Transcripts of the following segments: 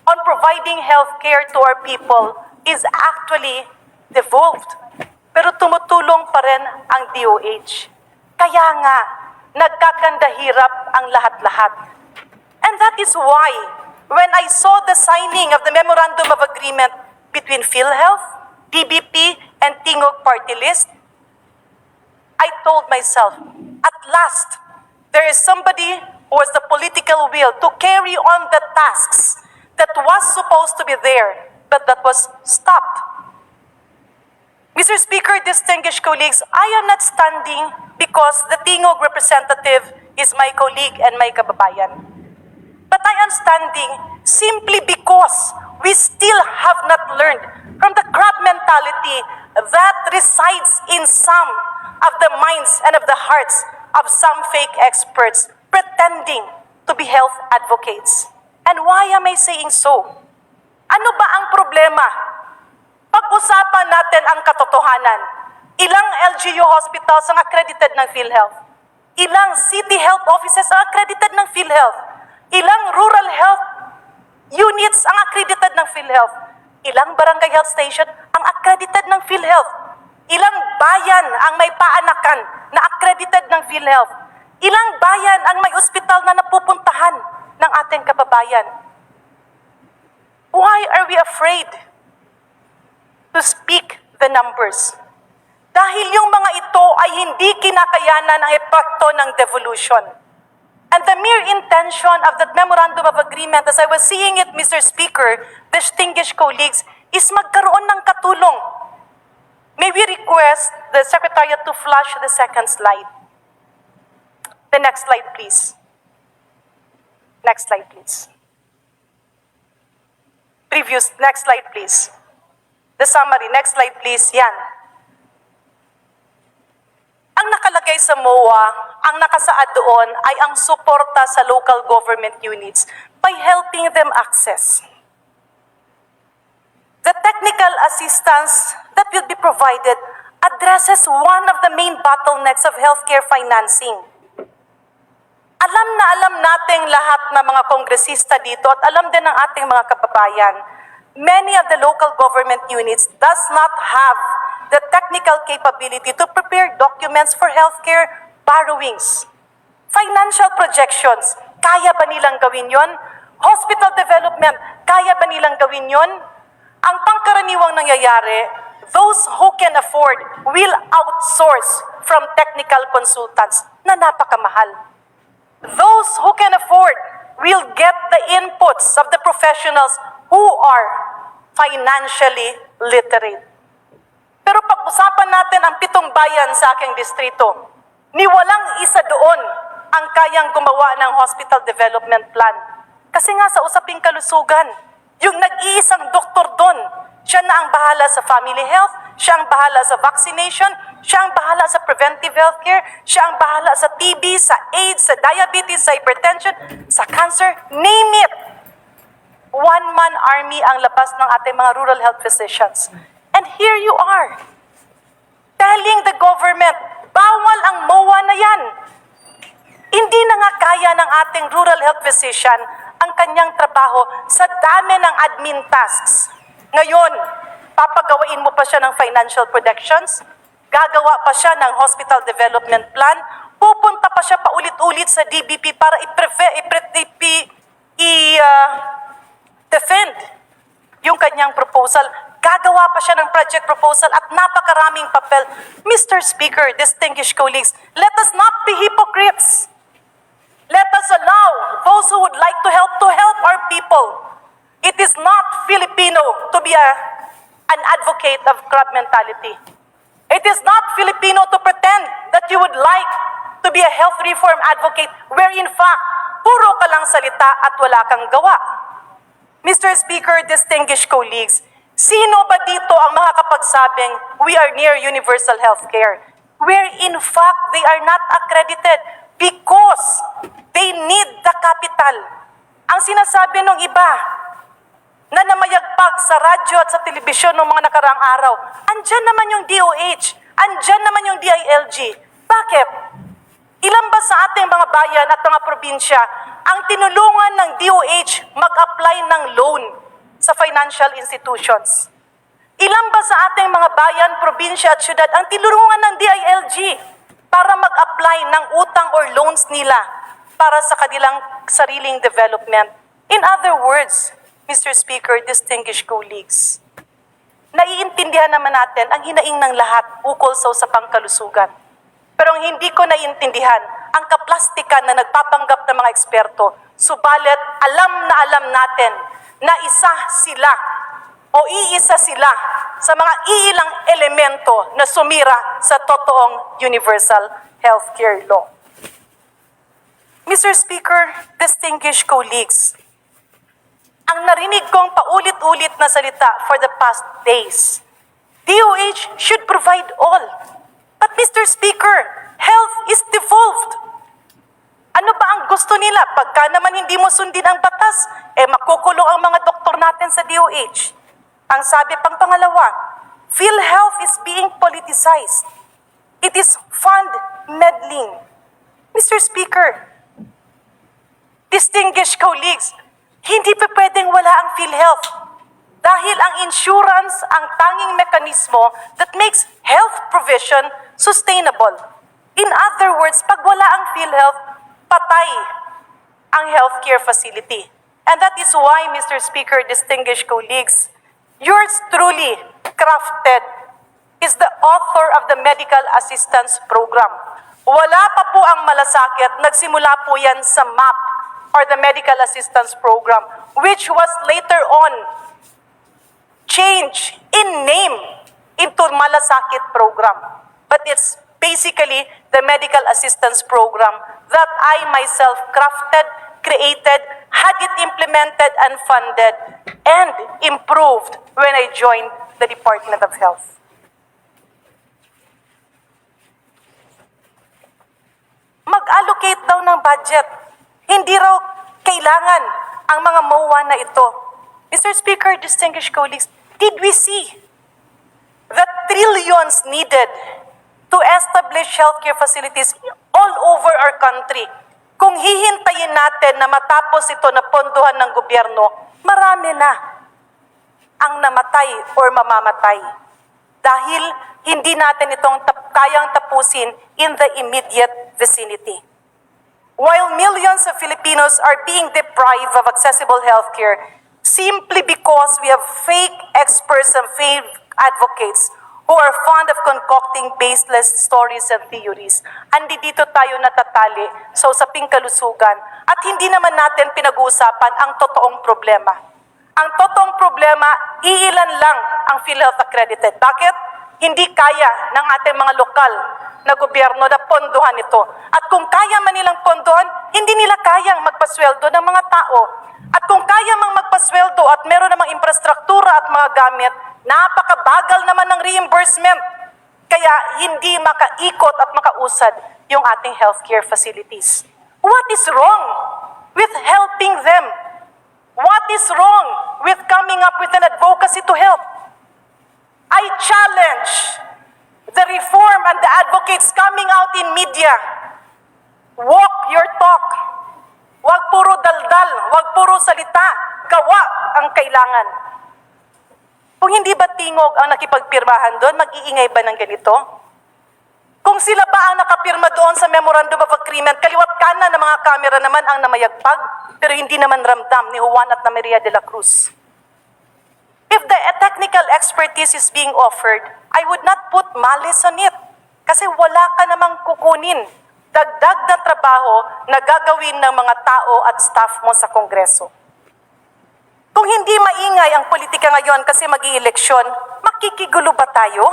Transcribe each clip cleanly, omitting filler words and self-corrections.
on providing healthcare to our people is actually devolved. Pero tumutulong pa rin ang DOH. Kaya nga, nagkakandahirap ang lahat-lahat. And that is why, when I saw the signing of the Memorandum of Agreement between Philheath, DBP, and Tingog Party List, I told myself, at last, there is somebody who has the political will to carry on the tasks that was supposed to be there, but that was stopped. Mr. Speaker, distinguished colleagues, I am not standing because the Tingog representative is my colleague and my kababayan. But I am standing simply because we still have not learned from the crab mentality that resides in some of the minds and of the hearts of some fake experts pretending to be health advocates. And why am I saying so? Ano ba ang problema? Pag-usapan natin ang katotohanan. Ilang LGU hospitals ang accredited ng Philheath? Ilang city health offices ang accredited ng Philheath? Ilang rural health units ang accredited ng Philheath? Ilang barangay health station ang accredited ng Philheath? Ilang bayan ang may paanakan na accredited ng Philheath? Ilang bayan ang may ospital na napupuntahan ng ating kababayan? Why are we afraid to speak the numbers? Dahil yung mga ito ay hindi kinakayanan ang epekto ng devolution. And the mere intention of that Memorandum of Agreement, as I was seeing it, Mr. Speaker, distinguished colleagues, is magkaroon ng katulong. May we request the Secretariat to flash the second slide? The next slide, please. Next slide, please. Previous, next slide, please. The summary, next slide, please. Yan. Ang nakalagay sa MOA, ang nakasaad doon ay ang suporta sa local government units by helping them access. The technical assistance that will be provided addresses one of the main bottlenecks of healthcare financing. Alam nating lahat ng mga kongresista dito at alam din ng ating mga kababayan, many of the local government units does not have the technical capability to prepare documents for healthcare borrowings. Financial projections, kaya ba nilang gawin yon? Hospital development, kaya ba nilang gawin yon? Ang pangkaraniwang nangyayari, those who can afford will outsource from technical consultants na napakamahal. Those who can afford will get the inputs of the professionals who are financially literate. Pero pag-usapan natin ang 7 bayan sa aking distrito, ni walang isa doon ang kayang gumawa ng hospital development plan. Kasi nga sa usaping kalusugan, yung nag-iisang doktor doon, siya na ang bahala sa family health, siya ang bahala sa vaccination, siya ang bahala sa preventive healthcare, siya ang bahala sa TB, sa AIDS, sa diabetes, sa hypertension, sa cancer, name it. One-man army ang labas ng ating mga rural health physicians. And here you are, telling the government, bawal ang MOA na yan. Hindi na nga kaya ng ating rural health physician ang kanyang trabaho sa dami ng admin tasks. Ngayon, papagawain mo pa siya ng financial projections, gagawa pa siya ng hospital development plan, pupunta pa siya paulit-ulit sa DBP para defend yung kanyang proposal. Gagawa pa siya ng project proposal at napakaraming papel. Mr. Speaker, distinguished colleagues, let us not be hypocrites. Let us allow those who would like to help our people. It is not Filipino to be an advocate of crab mentality. It is not Filipino to pretend that you would like to be a health reform advocate where in fact, puro ka lang salita at wala kang gawa. Mr. Speaker, distinguished colleagues, sino ba dito ang makakapagsabing we are near universal healthcare? Where in fact, they are not accredited because they need the capital. Ang sinasabi ng iba na namayagpag sa radyo at sa telebisyon ng mga nakaraang araw, andyan naman yung DOH, andyan naman yung DILG. Bakit? Ilan ba sa ating mga bayan at mga probinsya ang tinulungan ng DOH mag-apply ng loan sa financial institutions? Ilan ba sa ating mga bayan, probinsya at syudad ang tinulungan ng DILG para mag-apply ng utang or loans nila para sa kanilang sariling development? In other words, Mr. Speaker, distinguished colleagues, naiintindihan naman natin ang hinaing ng lahat ukol sa usapang kalusugan. Pero ang hindi ko naiintindihan, ang kaplastikan na nagpapanggap ng mga eksperto, subalit alam natin na isa sila o iisa sila sa mga iilang elemento na sumira sa totoong universal healthcare law. Mr. Speaker, distinguished colleagues, ang narinig kong paulit-ulit na salita for the past days, DOH should provide all. But Mr. Speaker, health is devolved. Ano ba ang gusto nila? Pagka naman hindi mo sundin ang batas, makukulong ang mga doktor natin sa DOH. Ang sabi pang pangalawa, Philheath is being politicized. It is fund meddling. Mr. Speaker, distinguished colleagues, hindi pa pwedeng wala ang Philheath. Dahil ang insurance ang tanging mekanismo that makes health provision sustainable. In other words, pag wala ang Philheath, patay ang healthcare facility. And that is why, Mr. Speaker, distinguished colleagues, yours truly, crafted, is the author of the Medical Assistance Program. Wala pa po ang malasakit, nagsimula po yan sa MAP, or the Medical Assistance Program, which was later on changed in name into Malasakit Program. But it's basically the Medical Assistance Program that I myself crafted, created, had it implemented and funded, and improved when I joined the Department of Health. Mag-allocate daw ng budget. Hindi raw kailangan ang mga MOA na ito. Mr. Speaker, distinguished colleagues, did we see the trillions needed to establish healthcare facilities all over our country? Kung hihintayin natin na matapos ito na pondohan ng gobyerno, marami na ang namatay or mamamatay. Dahil hindi natin itong kayang tapusin in the immediate vicinity. While millions of Filipinos are being deprived of accessible healthcare simply because we have fake experts and fake advocates who are fond of concocting baseless stories and theories, andi dito tayo natatali sa usaping kalusugan at hindi naman natin pinag-uusapan ang totoong problema. Ang totoong problema, iilan lang ang Philheath accredited. Bakit? Hindi kaya ng ating mga lokal na gobyerno na pondohan ito. At kung kaya man nilang pondohan, hindi nila kayang magpasweldo ng mga tao. At kung kaya mang magpasweldo at meron namang infrastruktura at mga gamit, napakabagal naman ng reimbursement. Kaya hindi makaikot at makausad yung ating healthcare facilities. What is wrong with helping them? What is wrong with coming up with an advocacy to help? I challenge the reform and the advocates coming out in media. Walk your talk. Huwag puro daldal, huwag puro salita. Gawa ang kailangan. Kung hindi ba tingog ang nakipagpirmahan doon, mag-iingay ba ng ganito? Kung sila ba ang nakapirma doon sa Memorandum of Agreement, kaliwat kanan ng mga kamera naman ang namayagpag, pero hindi naman ramdam ni Juan at na Maria de la Cruz. If the technical expertise is being offered, I would not put malice on it. Kasi wala ka namang kukunin. Dagdag na trabaho na gagawin ng mga tao at staff mo sa Kongreso. Kung hindi maingay ang politika ngayon kasi mag-ieleksyon, makikigulo ba tayo?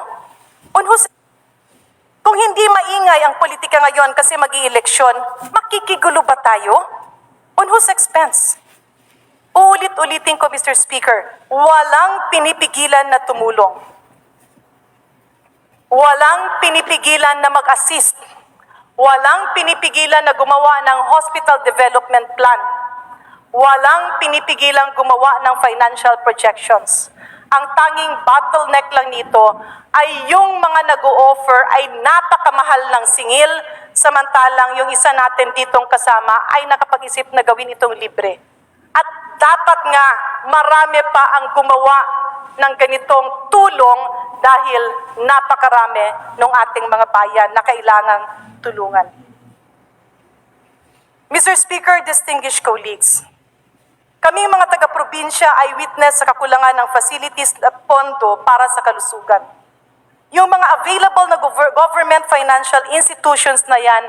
Kung hindi maingay ang politika ngayon kasi mag-ieleksyon, makikigulo ba tayo? On whose expense? Uulit-ulitin ko, Mr. Speaker, walang pinipigilan na tumulong. Walang pinipigilan na mag-assist. Walang pinipigilan na gumawa ng hospital development plan. Walang pinipigilan gumawa ng financial projections. Ang tanging bottleneck lang nito ay yung mga nag-o-offer ay napakamahal ng singil, samantalang yung isa natin ditong kasama ay nakapag-isip na gawin itong libre. At dapat nga marami pa ang gumawa ng ganitong tulong dahil napakarami ng ating mga bayan na kailangang tulungan. Mr. Speaker, distinguished colleagues, kami mga taga-probinsya ay witness sa kakulangan ng facilities at pondo para sa kalusugan. Yung mga available na government financial institutions na yan,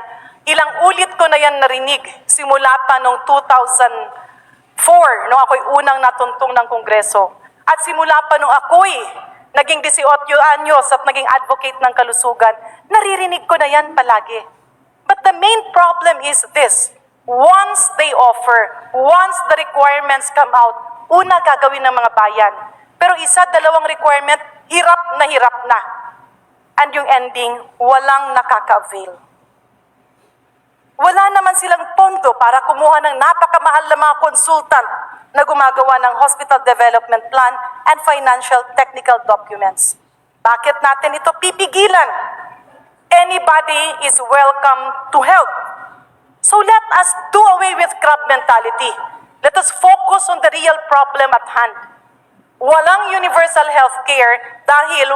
ilang ulit ko na yan narinig simula pa noong 2004, nung ako'y unang natuntong ng Kongreso. At simula pa nung ako'y naging 18 anyos at naging advocate ng kalusugan, naririnig ko na yan palagi. But the main problem is this: once they offer, once the requirements come out, una gagawin ng mga bayan. Pero isa, dalawang requirement, hirap na. And yung ending, walang nakaka-avail. Wala naman silang pondo para kumuha ng napakamahal na mga consultant na gumagawa ng hospital development plan and financial technical documents. Bakit natin ito pipigilan? Anybody is welcome to help. So let us do away with crab mentality. Let us focus on the real problem at hand. Walang universal health care dahil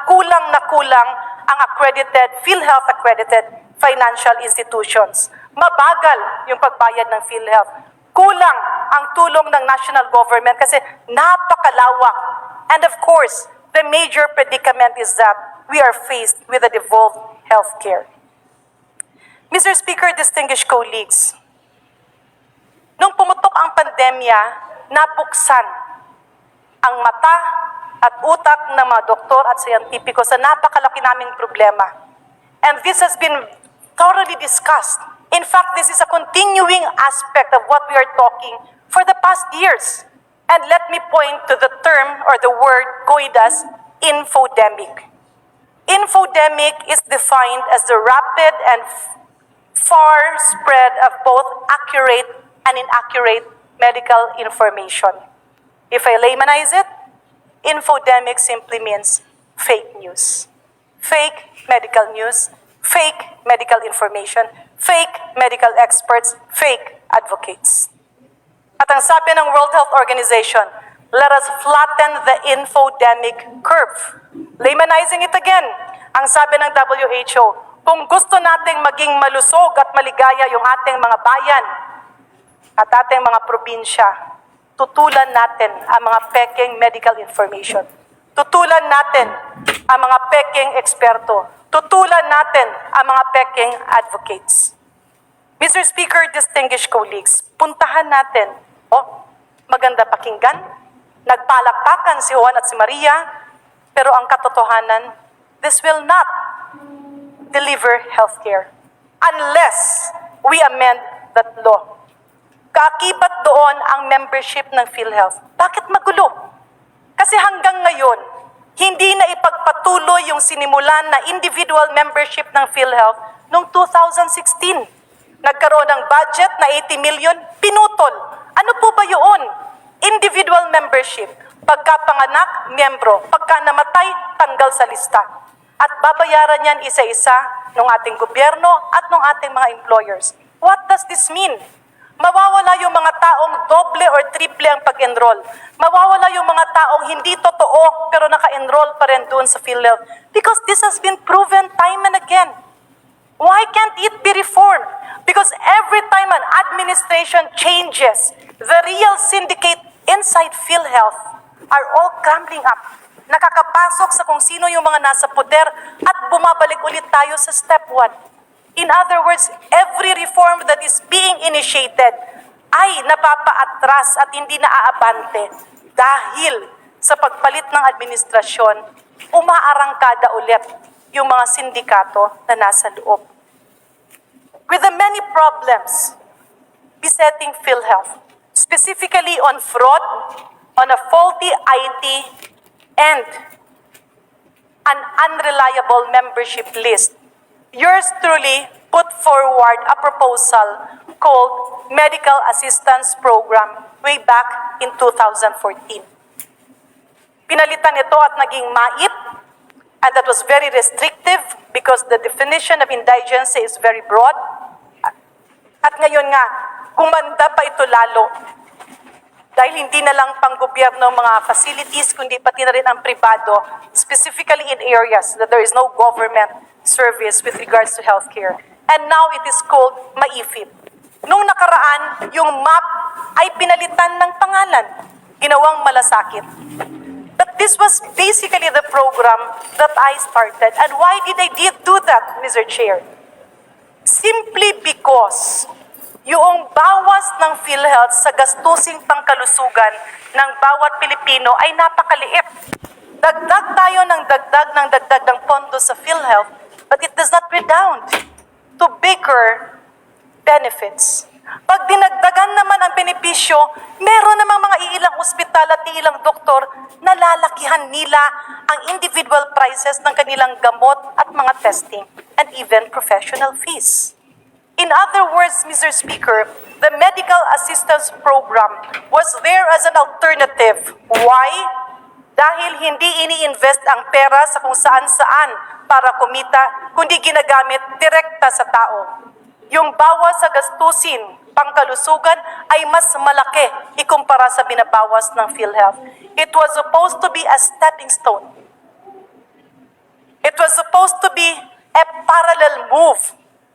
kulang na kulang ang accredited, Philheath accredited financial institutions. Mabagal yung pagbayad ng Philheath. Kulang ang tulong ng national government kasi napakalawak. And of course, the major predicament is that we are faced with a devolved health care. Mr. Speaker, distinguished colleagues, nung pumutok ang pandemya, nabuksan ang mata at utak ng mga doktor at siyentipiko sa napakalaki naming problema. And this has been thoroughly discussed. In fact, this is a continuing aspect of what we are talking for the past years. And let me point to the term or the word coined as infodemic. Infodemic is defined as the rapid and far spread of both accurate and inaccurate medical information. If I laymanize it, infodemic simply means fake news. Fake medical news, fake medical information, fake medical experts, fake advocates. At ang sabi ng World Health Organization, let us flatten the infodemic curve. Laymanizing it again, ang sabi ng WHO, kung gusto nating maging malusog at maligaya yung ating mga bayan at ating mga probinsya, tutulan natin ang mga peking medical information. Tutulan natin ang mga peking eksperto. Tutulan natin ang mga peking advocates. Mr. Speaker, distinguished colleagues, puntahan natin, maganda pakinggan, nagpalakpakan si Juan at si Maria, pero ang katotohanan, this will not deliver healthcare unless we amend that law. Kaakibat doon ang membership ng Philheath. Bakit magulo? Kasi hanggang ngayon, hindi na ipagpatuloy yung sinimulan na individual membership ng Philheath noong 2016. Nagkaroon ng budget na 80 million, pinutol. Ano po ba yun? Individual membership. Pagkapanganak, miyembro. Pagka namatay, tanggal sa lista. At babayaran yan isa-isa ng ating gobyerno at ng ating mga employers. What does this mean? Mawawala yung mga taong doble or triple ang pag-enroll. Mawawala yung mga taong hindi totoo pero naka-enroll pa rin doon sa Philheath. Because this has been proven time and again. Why can't it be reformed? Because every time an administration changes, the real syndicate inside Philheath are all crumbling up. Nakakapasok sa kung sino yung mga nasa poder at bumabalik ulit tayo sa step 1. In other words, every reform that is being initiated ay napapaatras at hindi naaabante dahil sa pagpalit ng administrasyon, umaarangkada ulit yung mga sindikato na nasa loob. With the many problems besetting Philheath, specifically on fraud, on a faulty IT, and an unreliable membership list, yours truly put forward a proposal called Medical Assistance Program way back in 2014. Pinalitan ito at naging MAIP, and that was very restrictive because the definition of indigency is very broad. At ngayon nga, gumanda pa ito lalo dahil hindi na lang pang-gobyerno mga facilities, kundi pati na rin ang pribado, specifically in areas that there is no government service with regards to healthcare. And now it is called MAIFIP. Nung nakaraan, yung MAP ay pinalitan ng pangalan, ginawang malasakit. But this was basically the program that I started. And why did I do that, Mr. Chair? Simply because yung bawas ng Philheath sa gastusing pangkalusugan ng bawat Pilipino ay napakaliit. Dagdag tayo ng dagdag ng pondo sa Philheath, but it does not redound to bigger benefits. Pag dinagdagan naman ang benepisyo, meron namang mga iilang ospital at iilang doktor na lalakihan nila ang individual prices ng kanilang gamot at mga testing and even professional fees. In other words, Mr. Speaker, the medical assistance program was there as an alternative. Why? Dahil hindi ini-invest ang pera sa kung saan-saan para kumita, kundi ginagamit direkta sa tao. Yung bawas sa gastusin, pangkalusugan, ay mas malaki ikumpara sa binabawas ng Philheath. It was supposed to be a stepping stone. It was supposed to be a parallel move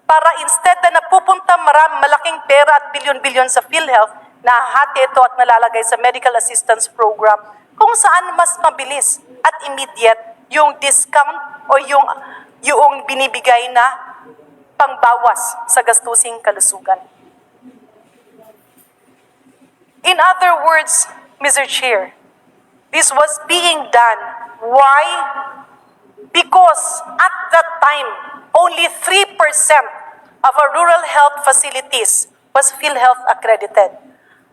para instead na napupunta malaking pera at bilyon-bilyon sa Philheath, nahati ito at nalalagay sa medical assistance program kung saan mas mabilis at immediate yung discount o yung binibigay na pangbawas sa gastusing kalusugan. In other words, Mr. Chair, this was being done. Why? Because at that time, only 3% of our rural health facilities was Philheath accredited.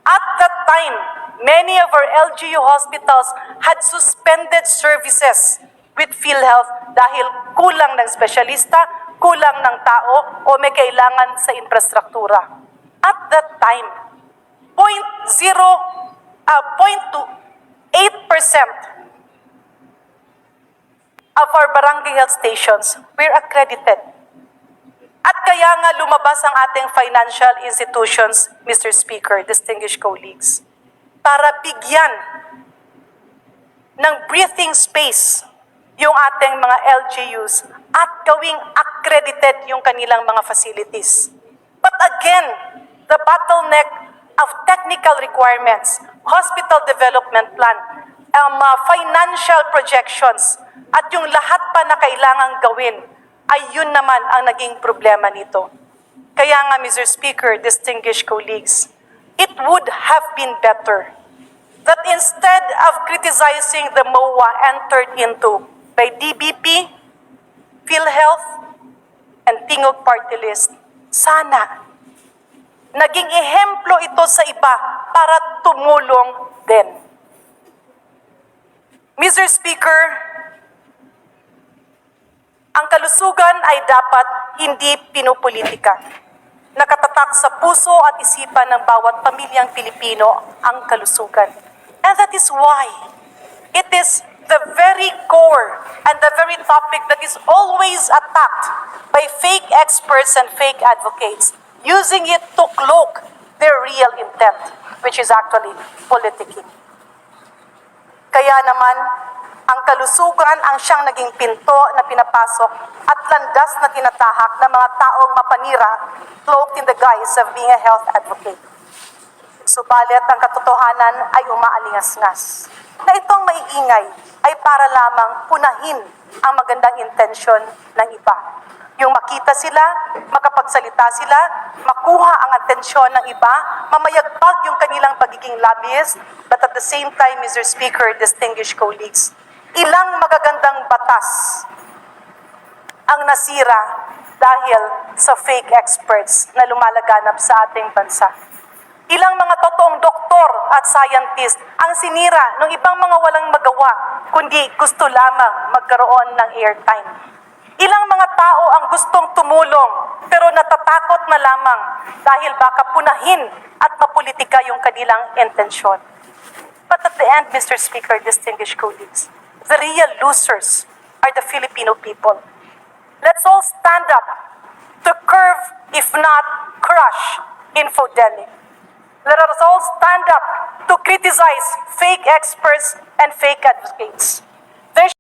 At that time, many of our LGU hospitals had suspended services with Philheath dahil kulang ng espesyalista, kulang ng tao, o may kailangan sa infrastruktura. At that time, 0.08% of our barangay health stations were accredited. At kaya nga lumabas ang ating financial institutions, Mr. Speaker, distinguished colleagues, para bigyan ng breathing space yung ating mga LGUs at gawing accredited yung kanilang mga facilities. But again, the bottleneck of technical requirements, hospital development plan, financial projections, at yung lahat pa na kailangang gawin, ay yun naman ang naging problema nito. Kaya nga, Mr. Speaker, distinguished colleagues, it would have been better that instead of criticizing the MOA entered into by DBP, Philheath, and Tingog Party List, sana naging ehemplo ito sa iba para tumulong din. Mr. Speaker, ang kalusugan ay dapat hindi pinupolitika. Nakatatak sa puso at isipan ng bawat pamilyang Pilipino ang kalusugan. And that is why it is the very core and the very topic that is always attacked by fake experts and fake advocates, using it to cloak their real intent, which is actually politicking. Kaya naman, ang kalusugan ang siyang naging pinto na pinapasok at landas na tinatahak ng mga taong mapanira, cloaked in the guise of being a health advocate. Subalit ang katotohanan ay umaalingas-ngas na itong maiingay ay para lamang punahin ang magandang intensyon ng iba. Yung makita sila, makapagsalita sila, makuha ang atensyon ng iba, mamayagpag yung kanilang pagiging lobbyist, but at the same time, Mr. Speaker, distinguished colleagues, ilang magagandang batas ang nasira dahil sa fake experts na lumalaganap sa ating bansa. Ilang mga totoong doktor at scientist ang sinira ng ibang mga walang magawa, kundi gusto lamang magkaroon ng airtime. Ilang mga tao ang gustong tumulong pero natatakot na lamang dahil baka punahin at mapolitika yung kanilang intensyon. But at the end, Mr. Speaker, distinguished colleagues, the real losers are the Filipino people. Let's all stand up to curb, if not crush, infodemic. Let us all stand up to criticize fake experts and fake advocates.